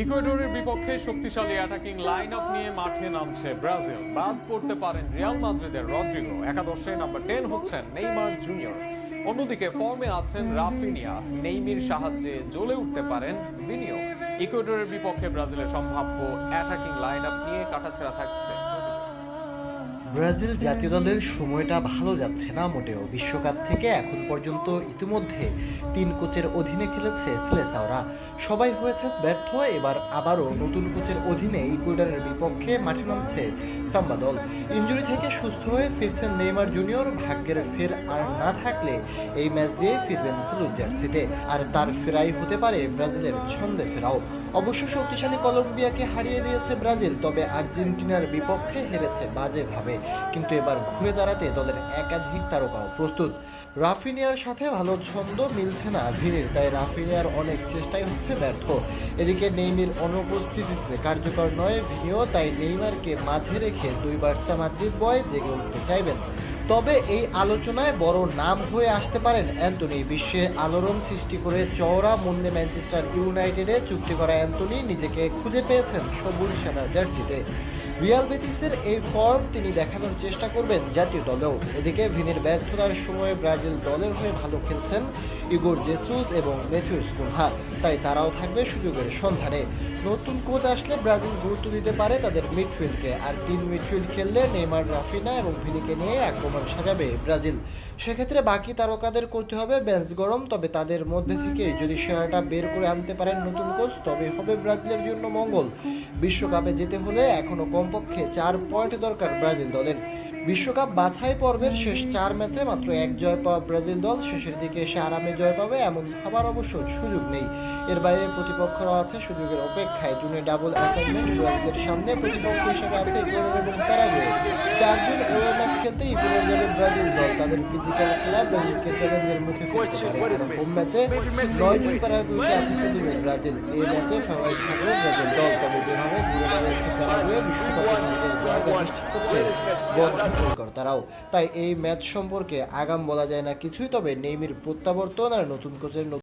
ইকুয়েডরের বিপক্ষে শক্তিশালী attacking line up নিয়ে মাঠে নামছে ব্রাজিল। বাদ পড়তে পারেন রিয়াল মাদ্রিদের রদ্রিগো, একাদশে নাম্বার 10 হচ্ছেন নেইমার জুনিয়র। অন্যদিকে ফর্মে আছেন রাফিনিয়া, নেইমির সাহায্যে জ্বলে উঠতে পারেন ভিনিও। ইকুয়েডরের বিপক্ষে ব্রাজিলের সম্ভাব্য অ্যাটাকিং লাইন আপ নিয়ে কাটাছেঁড়া থাকছে। ব্রাজিল জাতীয় দলের সময়টা ভালো যাচ্ছে না মোটেও। বিশ্বকাপ থেকে এখন পর্যন্ত ইতিমধ্যে 3 কোচের অধীনে খেলেছে সিলেসাওরা, সবাই হয়েছে ব্যর্থ। এবার আবারও নতুন কোচের অধীনে ইকুয়েডরের বিপক্ষে মাঠে নামছে সাম্বা দল। ইনজুরি থেকে সুস্থ হয়ে ফিরছেন নেইমার জুনিয়র। ভাগ্যের ফের আর না থাকলে এই ম্যাচ দিয়ে ফিরবেন হলুদ জার্সিতে, আর তার ফেরাই হতে পারে ব্রাজিলের ছন্দে ফেরাও। অবশ্য শক্তিশালী কলম্বিয়াকে হারিয়ে দিয়েছে ব্রাজিল, তবে আর্জেন্টিনার বিপক্ষে হেরেছে বাজেভাবে। কিন্তু এবার ঘুরে দাঁড়াতে দলের একাধিক তারকাও প্রস্তুত। রাফিনিয়ার সাথে ভালো ছন্দ মিলছে না ভিনির, তাই রাফিনিয়ার অনেক চেষ্টাই হচ্ছে ব্যর্থ। এদিকে নেইমির অনুপস্থিতিতে কার্যকর নয় ভিনিও, তাই নেইমারকে মাঝে রেখে 2 বার্সা মাদ্রিদ বয় জেগে উঠতে চাইবেন। তবে এই আলোচনায় বড় নাম হয়ে আসতে পারেন অ্যান্টনি। বিশ্বে আলোড়ন সৃষ্টি করে চওড়া মূল্যে ম্যানচেস্টার ইউনাইটেডে চুক্তি করা অ্যান্টনি নিজেকে খুঁজে পেয়েছেন সবুজ সাদা জার্সিতে। রিয়াল বেটিসের এই ফর্ম তিনি দেখানোর চেষ্টা করবেন জাতীয় দলেও। এদিকে ভিনির ব্যর্থতার সময়ে ব্রাজিল দলের হয়ে ভালো খেলছেন ইগোর জেসুস এবং ম্যাথিউস কুনহা, তাই তারাও থাকবে সুযোগের সন্ধানে। নতুন কোচ আসলে ব্রাজিল গুরুত্ব দিতে পারে তাদের মিডফিল্ডকে, আর 3 মিডফিল্ড খেললে নেইমার, রাফিনা এবং ভিনিকে নিয়ে আক্রমণ সাজাবে ব্রাজিল। সেক্ষেত্রে বাকি তারকাদের করতে হবে বেঞ্চ গরম, তবে তাদের মধ্যে থেকে যদি সেরাটা বের করে আনতে পারেন নতুন কোচ, তবে হবে ব্রাজিলের জন্য মঙ্গল। বিশ্বকাপে যেতে হলে এখনো কমপক্ষে 4 পয়েন্ট দরকার ব্রাজিল দলের। বিশ্বকাপ বাছাই পর্বের শেষ 4 ম্যাচে মাত্র 1 জয় পাওয়া ব্রাজিল দল শেষের দিকে এসে আরামে জয় পাবে এমন ভাবার অবশ্য সুযোগ নেই। এর বাইরে প্রতিপক্ষরা আছে সুযোগের অপেক্ষায়। জুনে ডাবল অ্যাসাইনমেন্ট ব্রাজিলের সামনে প্রতিপক্ষ হিসেবে আছে ইকুয়েডর এবং প্যারাগুয়ে। 4 জুন এওয়ে ম্যাচ খেলতে ইকুয়েডর যাবে ব্রাজিল দল। তাদের ফিজিক্যাল খেলা ব্রাজিলকে চ্যালেঞ্জের মুখে ফেলতে পারে। হোম ম্যাচে 9 জুন প্যারাগুয়েকে আতিথ্য দেবে ব্রাজিল। এই ম্যাচে ফেভারিট থাকবে ব্রাজিল দল, তবে যেভাবে ঘুরে দাঁড়িয়েছে প্যারাগুয়ে বিশ্বকাপে নিজেদের জায়গা নিশ্চিত করতে তারাও। তাই এই ম্যাচ সম্পর্কে আগাম বলা যায় না কিছুই, তবে নেইমির প্রত্যাবর্তন আর নতুন কোচের